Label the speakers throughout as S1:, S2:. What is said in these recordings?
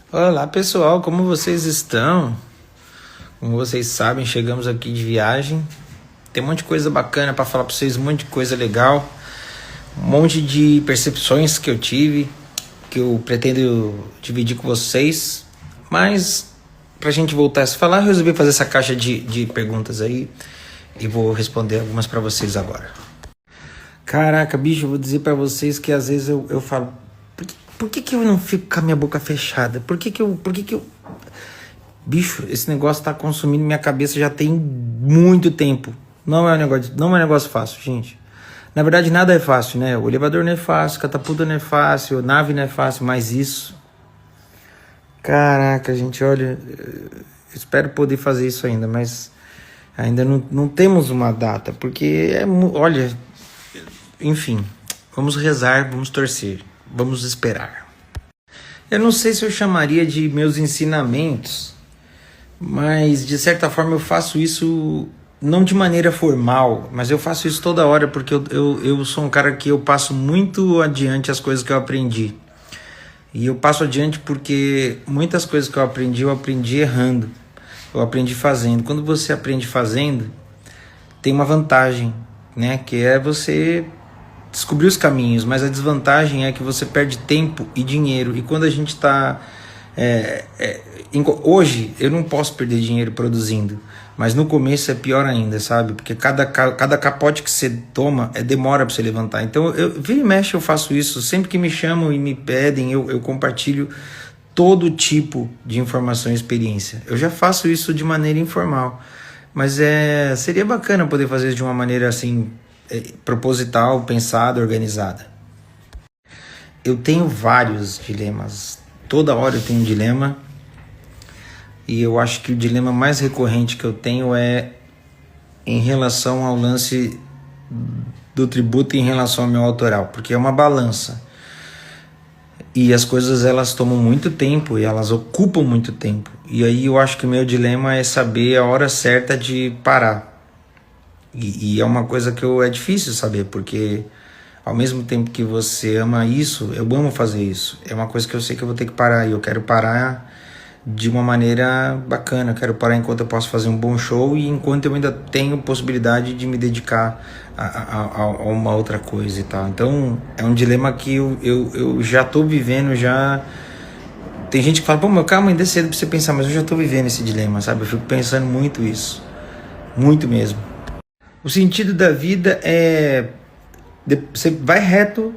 S1: Olá pessoal, como vocês estão? Como vocês sabem, chegamos aqui de viagem. Tem um monte de coisa bacana para falar para vocês, um monte de coisa legal, um monte de percepções que eu tive, que eu pretendo dividir com vocês. Mas pra gente voltar a se falar, eu resolvi fazer essa caixa de perguntas aí e vou responder algumas para vocês agora. Caraca, bicho, eu vou dizer para vocês que às vezes eu falo, por que eu não fico com a minha boca fechada? Por que que eu... Bicho, esse negócio tá consumindo minha cabeça já tem muito tempo. Não é um negócio fácil, gente. Na verdade, nada é fácil, né? O elevador não é fácil, catapulta não é fácil, nave não é fácil, mas isso... Caraca, gente, olha... Espero poder fazer isso ainda, mas... Ainda não temos uma data, porque olha... Enfim, vamos rezar, vamos torcer, vamos esperar. Eu não sei se eu chamaria de meus ensinamentos, mas de certa forma eu faço isso não de maneira formal, mas eu faço isso toda hora porque eu sou um cara que eu passo muito adiante as coisas que eu aprendi. E eu passo adiante porque muitas coisas que eu aprendi errando, eu aprendi fazendo. Quando você aprende fazendo, tem uma vantagem, né? Que é você descobrir os caminhos, mas a desvantagem é que você perde tempo e dinheiro. E quando a gente está... hoje eu não posso perder dinheiro produzindo, mas no começo é pior ainda, sabe? Porque cada capote que você toma demora para você levantar. Então vira e mexe eu faço isso. Sempre que me chamam e me pedem, eu compartilho todo tipo de informação e experiência. Eu já faço isso de maneira informal, mas seria bacana poder fazer isso de uma maneira assim... proposital, pensada, organizada. Eu tenho vários dilemas. Toda hora eu tenho um dilema. E eu acho que o dilema mais recorrente que eu tenho é em relação ao lance do tributo em relação ao meu autoral, porque é uma balança. E as coisas elas tomam muito tempo e elas ocupam muito tempo. E aí eu acho que o meu dilema é saber a hora certa de parar. E é uma coisa que é difícil saber, porque ao mesmo tempo que você ama isso, eu amo fazer isso. É uma coisa que eu sei que eu vou ter que parar, e eu quero parar de uma maneira bacana. Eu quero parar enquanto eu posso fazer um bom show e enquanto eu ainda tenho possibilidade de me dedicar a uma outra coisa e tal. Então é um dilema que eu já estou vivendo, já... Tem gente que fala, pô, meu, calma, ainda é cedo pra você pensar, mas eu já estou vivendo esse dilema, sabe? Eu fico pensando muito isso, muito mesmo. O sentido da vida é... Você vai reto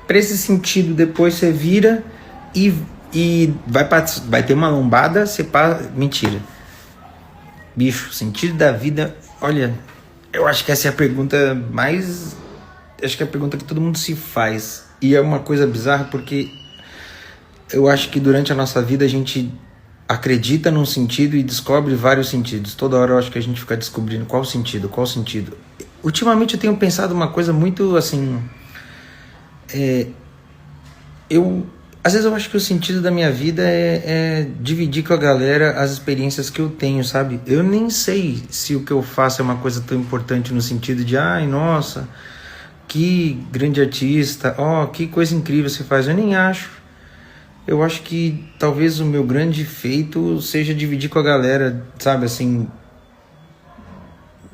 S1: para esse sentido, depois você vira e vai ter uma lombada, você passa... Mentira. Bicho, o sentido da vida... Olha, eu acho que essa é a pergunta mais... Acho que é a pergunta que todo mundo se faz. E é uma coisa bizarra porque eu acho que durante a nossa vida a gente... acredita num sentido e descobre vários sentidos. Toda hora eu acho que a gente fica descobrindo qual sentido. Ultimamente eu tenho pensado uma coisa muito assim... Às vezes eu acho que o sentido da minha vida é dividir com a galera as experiências que eu tenho, sabe? Eu nem sei se o que eu faço é uma coisa tão importante no sentido de... Ai, nossa, que grande artista. Oh, que coisa incrível você faz. Eu nem acho. Eu acho que talvez o meu grande feito seja dividir com a galera, sabe, assim,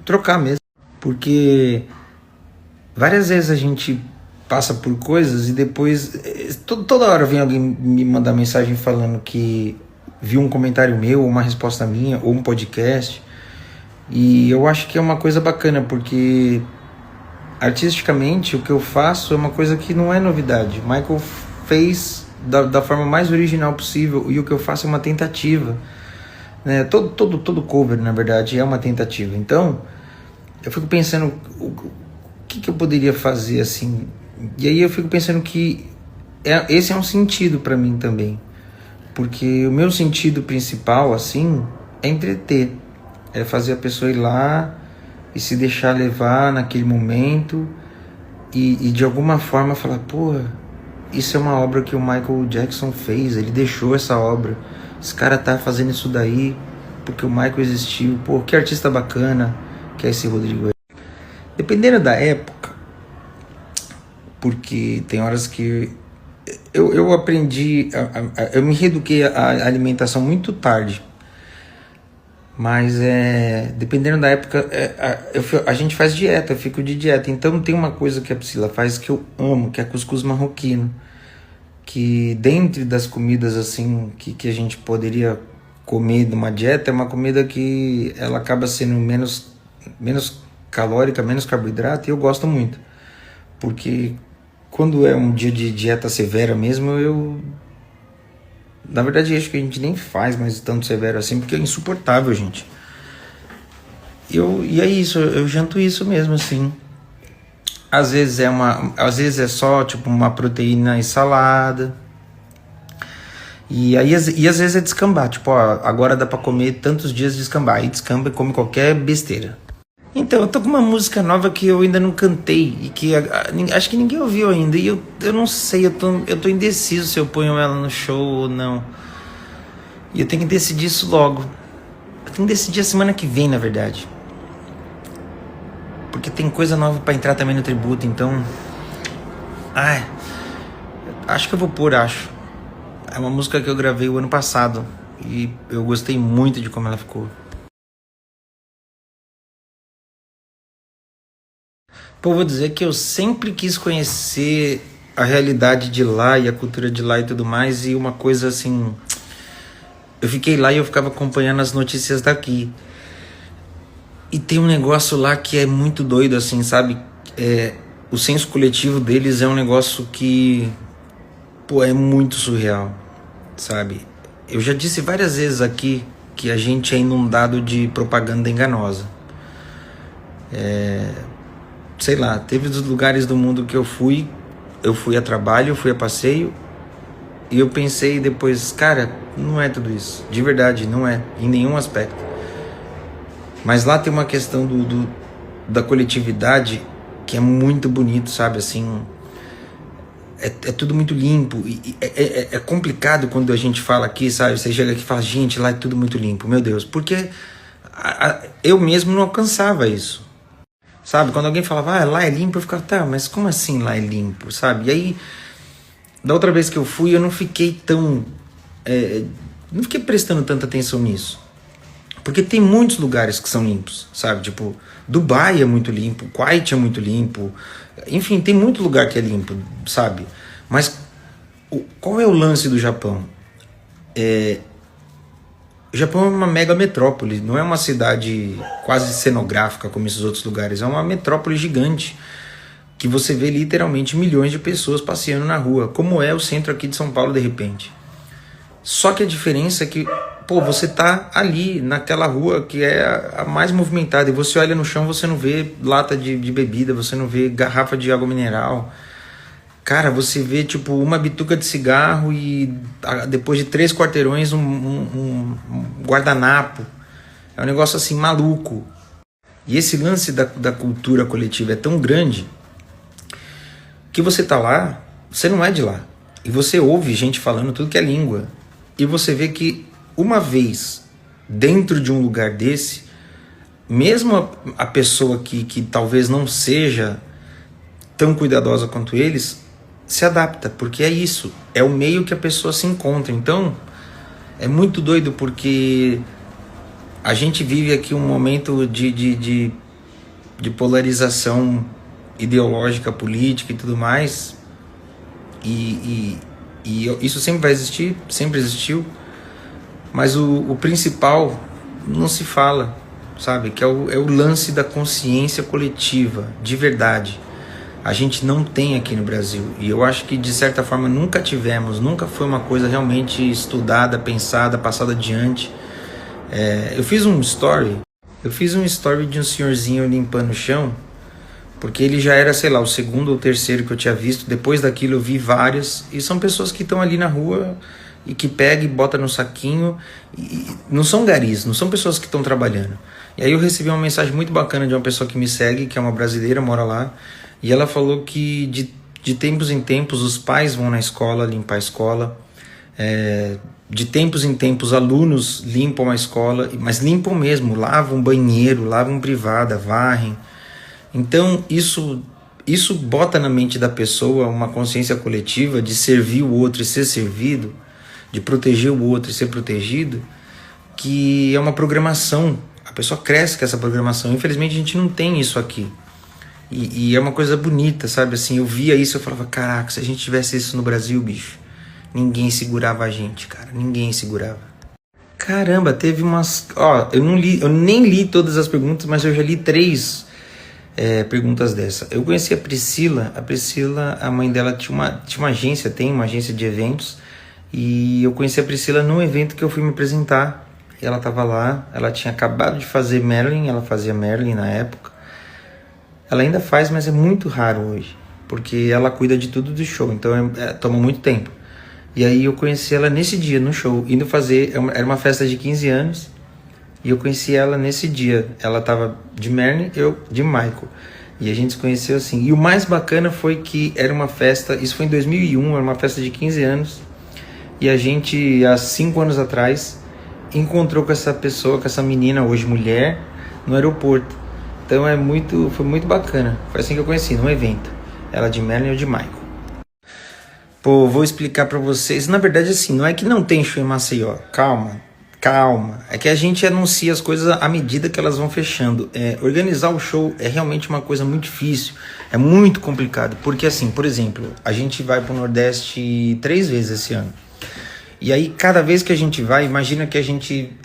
S1: trocar mesmo. Porque várias vezes a gente passa por coisas e depois, toda hora vem alguém me mandar mensagem falando que viu um comentário meu, uma resposta minha, ou um podcast. E eu acho que é uma coisa bacana, porque artisticamente o que eu faço é uma coisa que não é novidade. Michael fez... Da forma mais original possível, e o que eu faço é uma tentativa, né? Todo cover, na verdade, é uma tentativa. Então, eu fico pensando o que eu poderia fazer assim, e aí eu fico pensando que esse é um sentido para mim também, porque o meu sentido principal, assim, é entreter, é fazer a pessoa ir lá e se deixar levar naquele momento, e de alguma forma falar, porra, isso é uma obra que o Michael Jackson fez, ele deixou essa obra. Esse cara tá fazendo isso daí porque o Michael existiu. Pô, que artista bacana que é esse Rodrigo. Dependendo da época, porque tem horas que eu aprendi, eu me reeduquei a alimentação muito tarde. Mas dependendo da época, a gente faz dieta, eu fico de dieta. Então tem uma coisa que a Priscila faz que eu amo, que é cuscuz marroquino. Que dentre das comidas assim que a gente poderia comer numa dieta, é uma comida que ela acaba sendo menos calórica, menos carboidrato, e eu gosto muito. Porque quando é um dia de dieta severa mesmo, na verdade, acho que a gente nem faz mais tanto severo assim, porque é insuportável, gente. E é isso, eu janto isso mesmo, assim. Às vezes é só tipo uma proteína e salada. E às vezes é descambar, tipo, ó, agora dá pra comer tantos dias de descambar. Aí descamba e come qualquer besteira. Então, eu tô com uma música nova que eu ainda não cantei e que acho que ninguém ouviu ainda. E eu não sei, eu tô indeciso se eu ponho ela no show ou não. E eu tenho que decidir isso logo. Eu tenho que decidir a semana que vem, na verdade. Porque tem coisa nova pra entrar também no tributo, então... Ai, acho que eu vou pôr, acho. É uma música que eu gravei o ano passado e eu gostei muito de como ela ficou. Pô, vou dizer que eu sempre quis conhecer a realidade de lá e a cultura de lá e tudo mais, e uma coisa assim... Eu fiquei lá e eu ficava acompanhando as notícias daqui. E tem um negócio lá que é muito doido, assim, sabe? O senso coletivo deles é um negócio que, pô, é muito surreal, sabe? Eu já disse várias vezes aqui que a gente é inundado de propaganda enganosa. Sei lá, teve dos lugares do mundo que eu fui a trabalho, eu fui a passeio, e eu pensei depois, cara, não é tudo isso. De verdade, não é, em nenhum aspecto. Mas lá tem uma questão da coletividade que é muito bonito, sabe? Assim, é tudo muito limpo. E é complicado quando a gente fala aqui, sabe? Você chega aqui e fala, gente, lá é tudo muito limpo. Meu Deus, porque eu mesmo não alcançava isso. Sabe? Quando alguém falava, lá é limpo, eu ficava, tá, mas como assim lá é limpo, sabe? E aí, da outra vez que eu fui, eu não fiquei não fiquei prestando tanta atenção nisso. Porque tem muitos lugares que são limpos, sabe? Tipo, Dubai é muito limpo, Kuwait é muito limpo. Enfim, tem muito lugar que é limpo, sabe? Mas qual é o lance do Japão? O Japão é uma mega metrópole, não é uma cidade quase cenográfica como esses outros lugares. É uma metrópole gigante, que você vê literalmente milhões de pessoas passeando na rua, como é o centro aqui de São Paulo de repente. Só que a diferença é que, pô, você tá ali naquela rua que é a mais movimentada, e você olha no chão, você não vê lata de bebida, você não vê garrafa de água mineral. Cara, você vê tipo uma bituca de cigarro e depois de 3 quarteirões um guardanapo. É um negócio assim maluco. E esse lance da cultura coletiva é tão grande que você tá lá, você não é de lá. E você ouve gente falando tudo que é língua. E você vê que uma vez dentro de um lugar desse, mesmo a pessoa que talvez não seja tão cuidadosa quanto eles, se adapta, porque é isso, é o meio que a pessoa se encontra. Então, é muito doido porque a gente vive aqui um momento de polarização ideológica, política e tudo mais, e isso sempre vai existir, sempre existiu, mas o principal não se fala, sabe? Que é o lance da consciência coletiva, de verdade. A gente não tem aqui no Brasil, e eu acho que de certa forma nunca tivemos, nunca foi uma coisa realmente estudada, pensada, passada adiante. Eu fiz um story de um senhorzinho limpando o chão, porque ele já era, sei lá, o segundo ou terceiro que eu tinha visto. Depois daquilo eu vi várias, e são pessoas que estão ali na rua e que pega e bota no saquinho, e não são garis, não são pessoas que estão trabalhando. E aí eu recebi uma mensagem muito bacana de uma pessoa que me segue, que é uma brasileira, mora lá, e ela falou que de tempos em tempos os pais vão na escola limpar a escola, de tempos em tempos alunos limpam a escola, mas limpam mesmo, lavam banheiro, lavam privada, varrem. Então isso isso bota na mente da pessoa uma consciência coletiva de servir o outro e ser servido, de proteger o outro e ser protegido, que é uma programação. A pessoa cresce com essa programação. Infelizmente a gente não tem isso aqui. E é uma coisa bonita, sabe? Assim, eu via isso, eu falava, caraca, se a gente tivesse isso no Brasil, bicho, ninguém segurava a gente, cara. Ninguém segurava. Caramba, teve umas... Ó, eu nem li todas as perguntas, mas eu já li 3 perguntas dessa. Eu conheci a Priscila. A Priscila, a mãe dela tinha uma agência, tem uma agência de eventos. E eu conheci a Priscila num evento que eu fui me apresentar. E ela tava lá, ela tinha acabado de fazer Marilyn, ela fazia Marilyn na época. Ela ainda faz, mas é muito raro hoje, porque ela cuida de tudo do show, então toma muito tempo. E aí eu conheci ela nesse dia, no show, indo fazer, era uma festa de 15 anos, e eu conheci ela nesse dia. Ela tava de Marilyn, eu de Michael. E a gente se conheceu assim. E o mais bacana foi que era uma festa, isso foi em 2001, era uma festa de 15 anos, e a gente, há 5 anos atrás, encontrou com essa pessoa, com essa menina, hoje mulher, no aeroporto. Então foi muito bacana. Foi assim que eu conheci, num evento. Ela de Marilyn e eu de Michael. Pô, vou explicar pra vocês. Na verdade, assim, não é que não tem show em Maceió. Calma. É que a gente anuncia as coisas à medida que elas vão fechando. Organizar o show é realmente uma coisa muito difícil. É muito complicado. Porque, assim, por exemplo, a gente vai pro Nordeste 3 vezes esse ano. E aí, cada vez que a gente vai, imagina que a gente...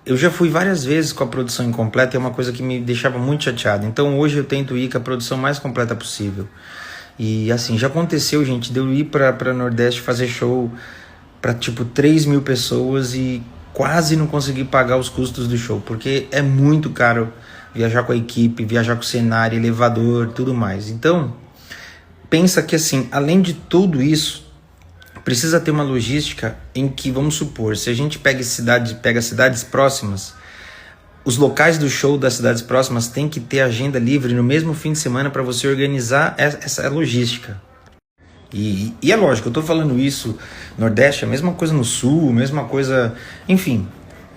S1: eu já fui várias vezes com a produção incompleta, é uma coisa que me deixava muito chateado. Então hoje eu tento ir com a produção mais completa possível. E assim, já aconteceu, gente, de eu ir pra Nordeste fazer show pra tipo 3 mil pessoas e quase não conseguir pagar os custos do show, porque é muito caro viajar com a equipe, viajar com o cenário, elevador, tudo mais. Então, pensa que assim, além de tudo isso, precisa ter uma logística em que, vamos supor, se a gente pega cidades próximas, os locais do show das cidades próximas têm que ter agenda livre no mesmo fim de semana para você organizar essa logística. E é lógico, eu estou falando isso, Nordeste, a mesma coisa no Sul, mesma coisa, enfim.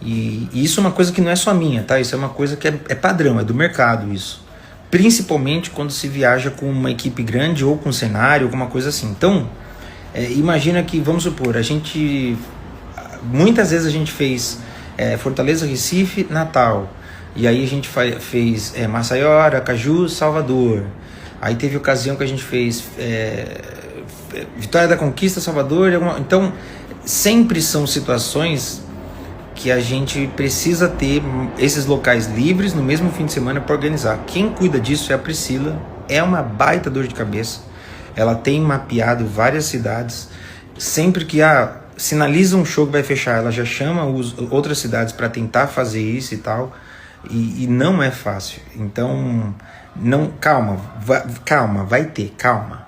S1: E isso é uma coisa que não é só minha, tá? Isso é uma coisa que é padrão, é do mercado isso. Principalmente quando se viaja com uma equipe grande ou com cenário, alguma coisa assim. Então... imagina que, vamos supor, muitas vezes a gente fez Fortaleza, Recife, Natal, e aí a gente fez Maceió, Aracaju, Salvador. Aí teve ocasião que a gente fez Vitória da Conquista, Salvador. Então sempre são situações que a gente precisa ter esses locais livres no mesmo fim de semana para organizar. Quem cuida disso é a Priscila, é uma baita dor de cabeça. Ela tem mapeado várias cidades. Sempre que sinaliza um show que vai fechar, ela já chama outras cidades para tentar fazer isso e tal. E não é fácil. Então, calma, vai ter, calma.